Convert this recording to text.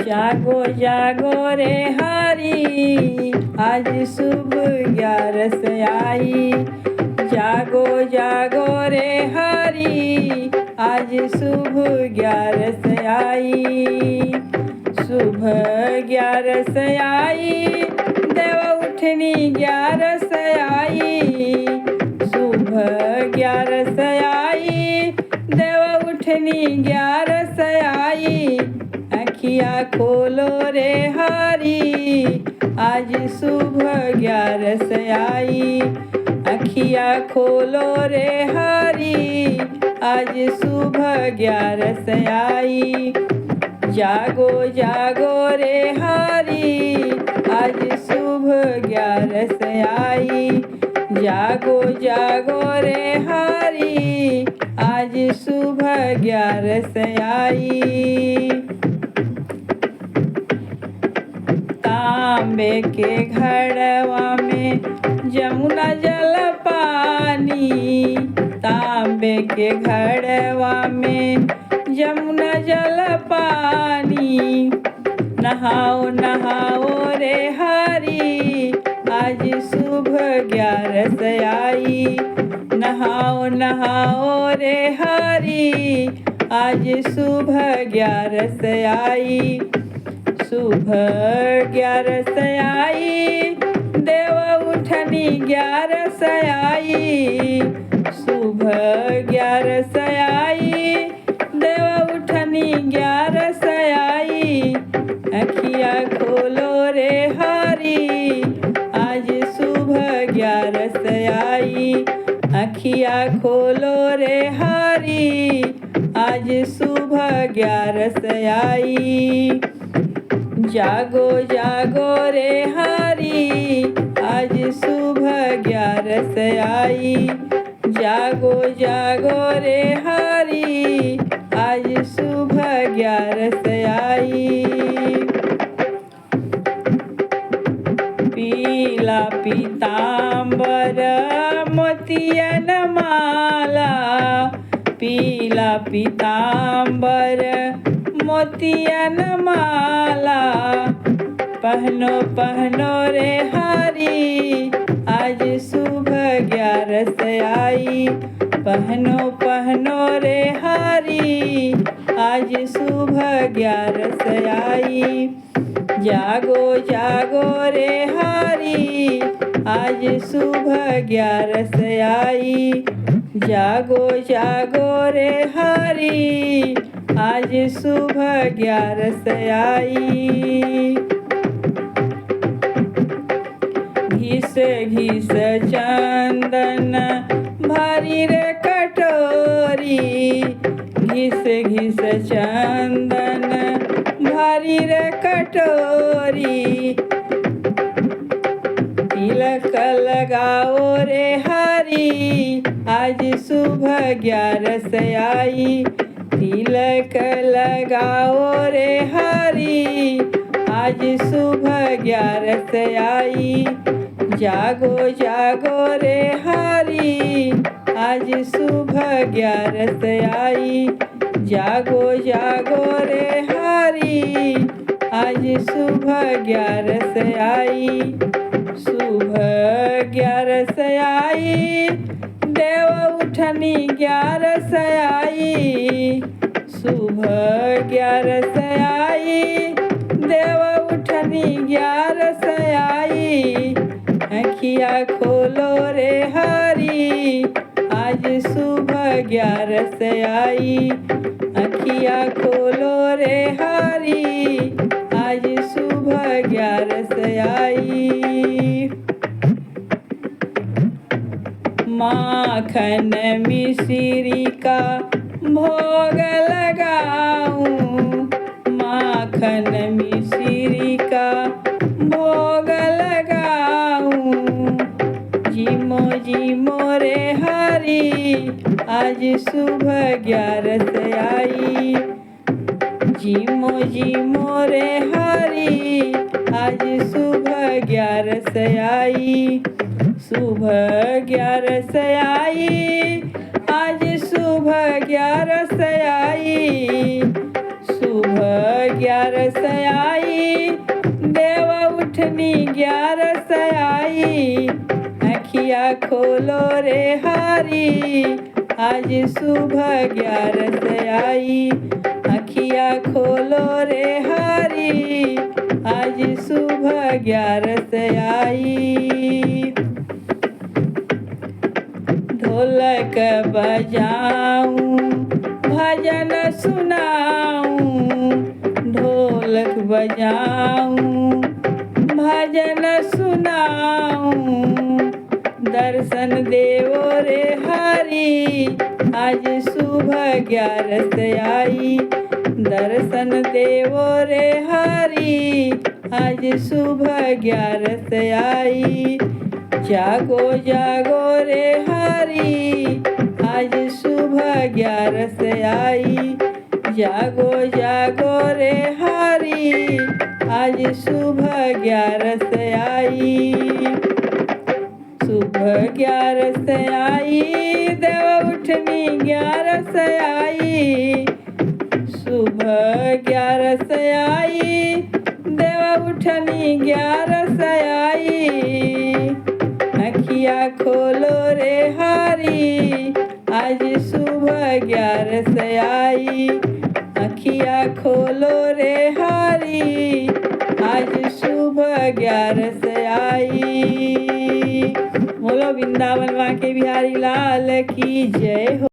जागो जागो रे हरी, आज शुभ 11 आई। जागो जागो रे हरी, आज शुभ 11 आई। शुभ 11 आई, देव उठनी 11 आई। शुभ 11 आई, देव उठनी 11 आई। अखिया खोलो रे हरी, आज शुभ 11 आई। अखिया खोलो रे हरी, आज शुभ 11 आई। जागो जागो रे हरी, आज शुभ 11 आई। जागो जागो रे हरी, आज शुभ 11 आई। तांबे के घड़वा में जमुना जल पानी। तांबे के घड़वा में जमुना जल पानी। नहाओ नहाओ रे हरी, आज शुभ 11 आई। नहाओ नहाओ रे हरी, आज शुभ 11 आई। शुभ 11 आई, देव उठनी 11 आई। शुभ 11 आई, देव उठनी 11 आई। अखिया खोलो रे हरी, आज शुभ 11 आई। अखिया खोलो रे हरी, आज शुभ 11 आई। जागो जागो रे हरी, आज शुभ 11 आई। जागो जागो रे हरी, आज शुभ 11 आई। पीला पीतांबर मोतियन माला। पीला पीतांबर मोतियन माला। पहनो पहनो रे हरी, आज शुभ 11 आई। पहनो पहनो रे हरी, आज शुभ 11 आई। जागो जागो रे हरी, आज शुभ 11 आई। जागो जागो रे हरी, आज शुभ 11 आई। घिस घिस चंदन भरी रे कटोरी। घिस घिस चंदन भरी रे कटोरी। तिलक लगाओ रे हरी, आज शुभ 11 आई। तिलक लगाओ रे हरी, आज शुभ 11 आई। जागो जागो रे हरी, आज शुभ 11 आई। जागो जागो रे हरी, आज शुभ 11 आई। शुभ 11 आई, देव उठनी 11 आई। शुभ 11 आई, देव उठनी 11 आई। अखिया खोलो रे हरी, आज शुभ 11 आई। अखिया खोलो रे हरी, आज शुभ 11 आई। माखन मिश्री का भोग लगाऊं। माखन मिश्री का भोग लगाऊं। जिमो जिमो रे हरी, आज शुभ 11 आई। जिमो जिमो रे हरी, आज शुभ 11 आई। शुभ 11 आई, आज शुभ 11 आई। शुभ ग्यारस आई, देव उठनी ग्यारस आई। अखिया खोलो रे हारी, आज सुबह ग्यारस आई। अखिया खोलो रे हारी, आज सुबह ग्यारस आई। ढोलक बजाऊं भजन सुनाऊं, ढोलक बजाऊं भजन सुनाऊं। दर्शन देवो रे हरि, आज सुबह ग्यारस आई। दर्शन देवो रे हरि, आज सुबह ग्यारस आई। जागो जागो रे हरि, आज सुबह ग्यारस आई। जागो जागो रे हरि, आज सुबह ग्यारस आई। सुबह ग्यारस आई, देव उठनी ग्यारस आई। सुबह ग्यारस आई, देव उठनी ग्यारस आई। अखिया खोलो रे हारी, आज सुबह ग्यारस आई। अखिया खोलो रे हारी, आज सुबह ग्यारस आई। बोलो वृंदावन वाके बिहारी लाल की जय हो।